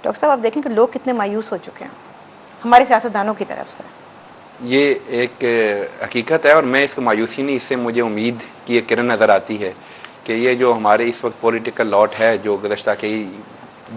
Doctor صاحب آپ دیکھیں کہ لوگ کتنے مایوس ہو چکے ہیں ہمارے سیاستدانوں کی طرف سے. یہ ایک حقیقت ہے اور میں اس کو مایوسی نہیں، اس سے مجھے امید کی ایک کرن نظر آتی ہے کہ یہ جو ہمارے اس وقت پولیٹیکل لاٹ ہے جو گزشتہ کئی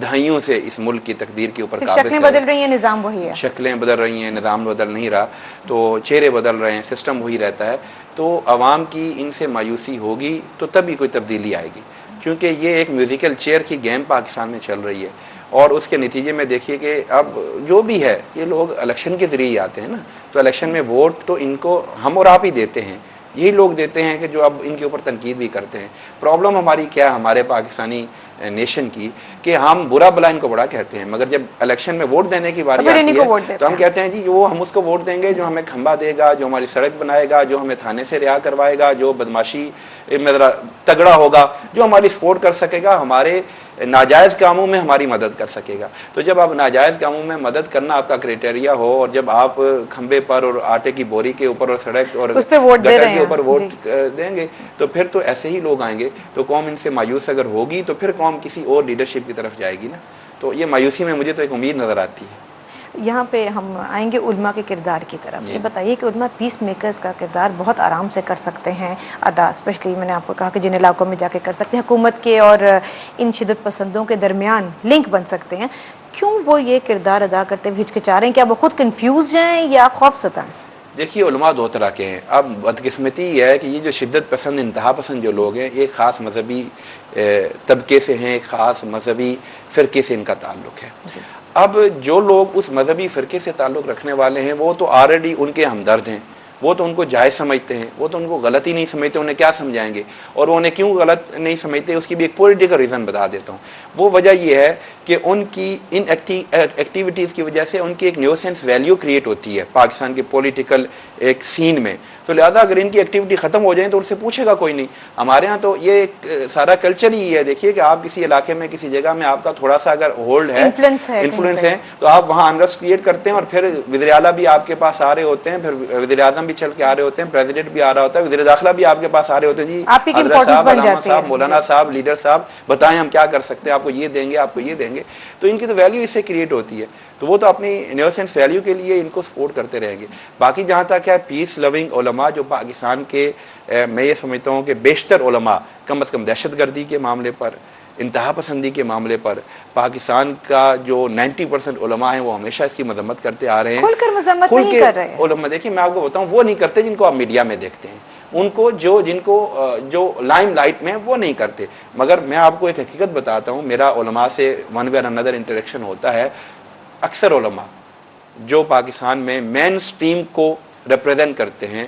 دہائیوں سے اس ملک کی تقدیر کے اوپر صرف قابض شکلیں ہے، بدل رہی ہیں، نظام وہی ہے. شکلیں بدل رہی ہیں، نظام بدل نہیں رہا، تو چہرے بدل رہے ہیں، سسٹم وہی رہتا ہے. تو عوام کی ان سے مایوسی ہوگی تو تبھی کوئی تبدیلی آئے گی، کیونکہ یہ ایک میوزیکل چیئر کی گیم پاکستان میں چل رہی ہے. اور اس کے نتیجے میں دیکھیے کہ اب جو بھی ہے یہ لوگ الیکشن کے ذریعے ہی آتے ہیں نا، تو الیکشن میں ووٹ تو ان کو ہم اور آپ ہی دیتے ہیں، یہی لوگ دیتے ہیں کہ جو اب ان کے اوپر تنقید بھی کرتے ہیں. پرابلم ہماری کیا ہے ہمارے پاکستانی نیشن کی کہ ہم برا بلا ان کو بڑا کہتے ہیں، مگر جب الیکشن میں ووٹ دینے کی باری آتی ہے تو ہم کہتے ہیں جی وہ ہم اس کو ووٹ دیں گے جو ہمیں کھمبا دے گا، جو ہماری سڑک بنائے گا، جو ہمیں تھانے سے رہا کروائے گا، جو بدماشی میں ذرا تگڑا ہوگا، جو ہماری سپورٹ کر سکے گا، ہمارے ناجائز کاموں میں ہماری مدد کر سکے گا. تو جب آپ ناجائز کاموں میں مدد کرنا آپ کا کرائٹیریا ہو اور جب آپ کھمبے پر اور آٹے کی بوری کے اوپر اور سڑک اور گٹر کے اوپر ووٹ دیں گے تو پھر تو ایسے ہی لوگ آئیں گے. تو قوم ان سے مایوس اگر ہوگی تو پھر قوم کسی اور لیڈرشپ کی طرف جائے گی نا. تو یہ مایوسی میں مجھے تو ایک امید نظر آتی ہے. یہاں پہ ہم آئیں گے علماء کے کردار کی طرف. یہ بتائیے کہ علماء پیس میکرز کا کردار بہت آرام سے کر سکتے ہیں ادا، اسپیشلی میں نے آپ کو کہا کہ جن علاقوں میں جا کے کر سکتے ہیں، حکومت کے اور ان شدت پسندوں کے درمیان لنک بن سکتے ہیں. کیوں وہ یہ کردار ادا کرتے ہوئے ہچکچا رہے ہیں؟ کیا وہ خود کنفیوز ہیں یا خوف زدہ ہیں؟ دیکھیے علماء دو طرح کے ہیں. اب بدقسمتی یہ ہے کہ یہ جو شدت پسند انتہا پسند جو لوگ ہیں ایک خاص مذہبی طبقے سے ہیں، ایک خاص مذہبی فرقے سے ان کا تعلق ہے. اب جو لوگ اس مذہبی فرقے سے تعلق رکھنے والے ہیں وہ تو آلریڈی ان کے ہمدرد ہیں، وہ تو ان کو جائز سمجھتے ہیں، وہ تو ان کو غلط ہی نہیں سمجھتے. انہیں کیا سمجھائیں گے؟ اور وہ انہیں کیوں غلط نہیں سمجھتے اس کی بھی ایک پولیٹیکل ریزن بتا دیتا ہوں. وہ وجہ یہ ہے کہ ان کی ان ایکٹیویٹیز کی وجہ سے ان کی ایک نیوسنس ویلیو کریٹ ہوتی ہے پاکستان کے پولیٹیکل ایک سین میں. تو لہٰذا اگر ان کی ایکٹیویٹی ختم ہو جائیں تو ان سے پوچھے گا کوئی نہیں. ہمارے ہاں تو یہ ایک سارا کلچر ہی ہے. دیکھیے کہ آپ کسی علاقے میں کسی جگہ میں آپ کا تھوڑا سا اگر ہولڈ ہے، انفلوئنس ہے، تو آپ وہاں انرسٹ کریٹ کرتے ہیں اور پھر وزیر اعلیٰ بھی آپ کے پاس آ رہے ہوتے ہیں، پھر وزیر اعظم بھی چل کے آ رہے ہوتے ہیں، پریزیڈنٹ بھی آ رہا ہوتا ہے، وزیر داخلہ بھی آپ کے پاس آ رہے ہوتے ہیں. جی حضرت صاحب، علامہ صاحب، مولانا صاحب، لیڈر صاحب بتائیں ہم کیا کر سکتے ہیں، آپ کو یہ دیں گے، آپ کو یہ دیں گے. تو ان کی تو ویلیو اس سے کریٹ ہوتی ہے. تو وہ تو اپنی نیوسنس ویلیو کے لیے ان کو سپورٹ کرتے رہیں گے. باقی جہاں تک ہے پیس لوننگ علماء جو پاکستان کے، میں یہ سمجھتا ہوں کہ بیشتر علماء کم از کم دہشت گردی کے معاملے پر، انتہا پسندی کے معاملے پر، پاکستان کا جو 90% علماء ہیں وہ ہمیشہ اس کی مذمت کرتے آ رہے ہیں. کھل کر مذمت نہیں کر رہے ہیں علماء دیکھیں میں آپ کو بتاؤں وہ نہیں کرتے جن کو آپ میڈیا میں دیکھتے ہیں، ان کو جن کو جو لائم لائٹ میں وہ نہیں کرتے. مگر میں آپ کو ایک حقیقت بتاتا ہوں، میرا علماء سے ون وے اور انادر انٹریکشن ہوتا ہے. اکثر علماء جو پاکستان میں مین سٹریم کو ریپریزنٹ کرتے ہیں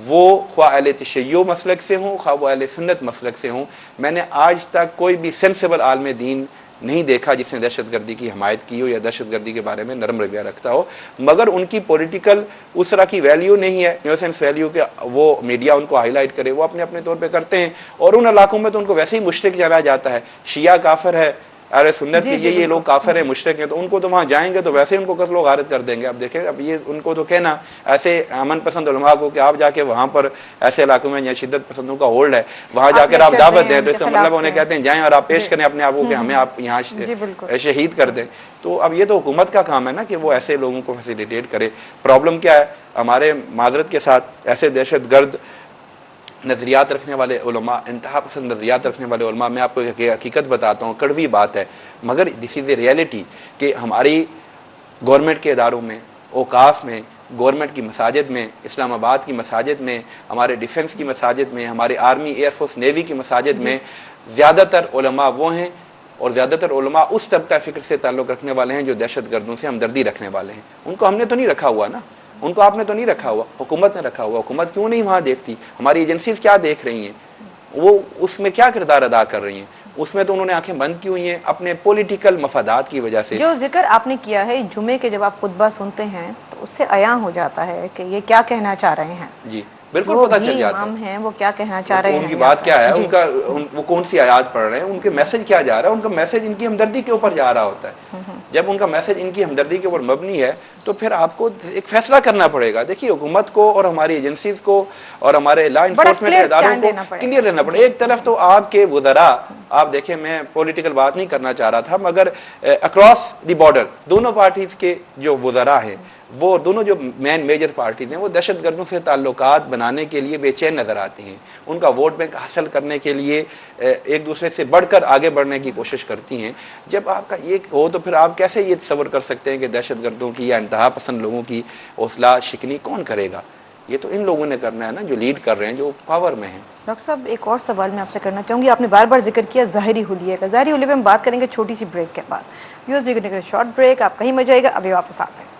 وہ خواہ اہل تشیع مسلک سے ہوں خواہ وہ اہل سنت مسلک سے ہوں، میں نے آج تک کوئی بھی سینسیبل عالم دین نہیں دیکھا جس نے دہشت گردی کی حمایت کی ہو یا دہشت گردی کے بارے میں نرم رویہ رکھتا ہو. مگر ان کی پولیٹیکل اس طرح کی ویلیو نہیں ہے، نیوسنس ویلیو کہ وہ میڈیا ان کو ہائی لائٹ کرے. وہ اپنے طور پہ کرتے ہیں اور ان علاقوں میں تو ان کو ویسے ہی مشرک جانا جاتا ہے. شیعہ کافر ہے، اہل سنت کے یہ لوگ کافر ہیں، مشرک ہیں، تو ان کو تو وہاں جائیں گے تو ویسے ہی ان کو قتل و غارت کر دیں گے. اب دیکھیں اب یہ ان کو تو کہنا ایسے امن پسند علماء کو کہ آپ جا کے وہاں پر ایسے علاقوں میں جہاں شدت پسندوں کا ہولڈ ہے وہاں جا کر آپ دعوت دیں، تو اس کا مطلب انہیں کہتے ہیں جائیں اور آپ پیش کریں اپنے آپ کو کہ ہمیں آپ یہاں شہید کر دیں. تو اب یہ تو حکومت کا کام ہے نا کہ وہ ایسے لوگوں کو فیسیلیٹیٹ کرے. پرابلم کیا ہے ہمارے معذرت کے ساتھ ایسے دہشت گرد نظریات رکھنے والے علماء، انتہا پسند نظریات رکھنے والے علماء، میں آپ کو ایک حقیقت بتاتا ہوں، کڑوی بات ہے مگر دس از اے ریئلٹی کہ ہماری گورنمنٹ کے اداروں میں، اوقاف میں، گورنمنٹ کی مساجد میں، اسلام آباد کی مساجد میں، ہمارے ڈیفنس کی مساجد میں، ہمارے آرمی، ایئر فورس، نیوی کی مساجد میں زیادہ تر علماء وہ ہیں اور زیادہ تر علماء اس طبقہ فکر سے تعلق رکھنے والے ہیں جو دہشت گردوں سے ہمدردی رکھنے والے ہیں. ان کو ہم نے تو نہیں رکھا ہوا نا، ان کو آپ نے تو نہیں رکھا ہوا، حکومت نے رکھا ہوا. حکومت کیوں نہیں وہاں دیکھتی؟ ہماری ایجنسیز کیا دیکھ رہی ہیں؟ وہ اس میں کیا کردار ادا کر رہی ہیں؟ اس میں تو انہوں نے آنکھیں بند کی ہوئی ہیں اپنے پولیٹیکل مفادات کی وجہ سے. جو ذکر آپ نے کیا ہے جمعے کے جب آپ خطبہ سنتے ہیں تو اس سے عیاں ہو جاتا ہے کہ یہ کیا کہنا چاہ رہے ہیں. جی بالکل وہ پتہ بھی چل جاتا ہے امام ہیں، وہ کیا کہنا چاہ رہے ہیں، ان کی بات کیا ہے، جی۔ ان کا وہ کون سی آیات پڑھ رہے ہیں، ان کے میسج کیا جا رہا ہے، ان کا میسج ان کی ہمدردی کے اوپر جا رہا ہوتا ہے۔ جب ان کا میسج ان کی ہمدردی کے اوپر مبنی ہے تو پھر آپ کو ایک فیصلہ کرنا پڑے گا۔ دیکھیے حکومت کو اور ہماری ایجنسیز کو اور ہمارے لا بڑا انفورسمنٹ کلیئر اداروں اسٹینڈ کو لینا پڑے گا۔ کلیئر لینا پڑے جی۔ گا۔ ایک طرف تو آپ کے وزراء، آپ دیکھیں میں پولیٹیکل بات نہیں کرنا چاہ رہا تھا، مگر اکراس دی بارڈر دونوں پارٹیز کے جو وزراء ہیں، وہ دونوں جو مین میجر پارٹیز ہیں، وہ دہشت گردوں سے تعلقات بنانے کے لیے بے چین نظر آتی ہیں، ان کا ووٹ بینک حاصل کرنے کے لیے ایک دوسرے سے بڑھ کر آگے بڑھنے کی کوشش کرتی ہیں۔ جب آپ کا یہ ہو تو پھر آپ کیسے یہ تصور کر سکتے ہیں کہ دہشت گردوں کی یا انتہا پسند لوگوں کی حوصلہ شکنی کون کرے گا؟ یہ تو ان لوگوں نے کرنا ہے نا جو لیڈ کر رہے ہیں، جو پاور میں ہیں۔ ڈاکٹر صاحب ایک اور سوال میں آپ سے کرنا چاہوں گی، آپ نے بار بار ذکر کیا ظاہری حلیے کا۔ ظاہری حلیے پہ ہم بات کریں گے چھوٹی سی بریک کے بعد۔ ویورز بھی کرنے کے شارٹ بریک، آپ کہیں مت جائے گا، ابھی واپس آتے ہیں۔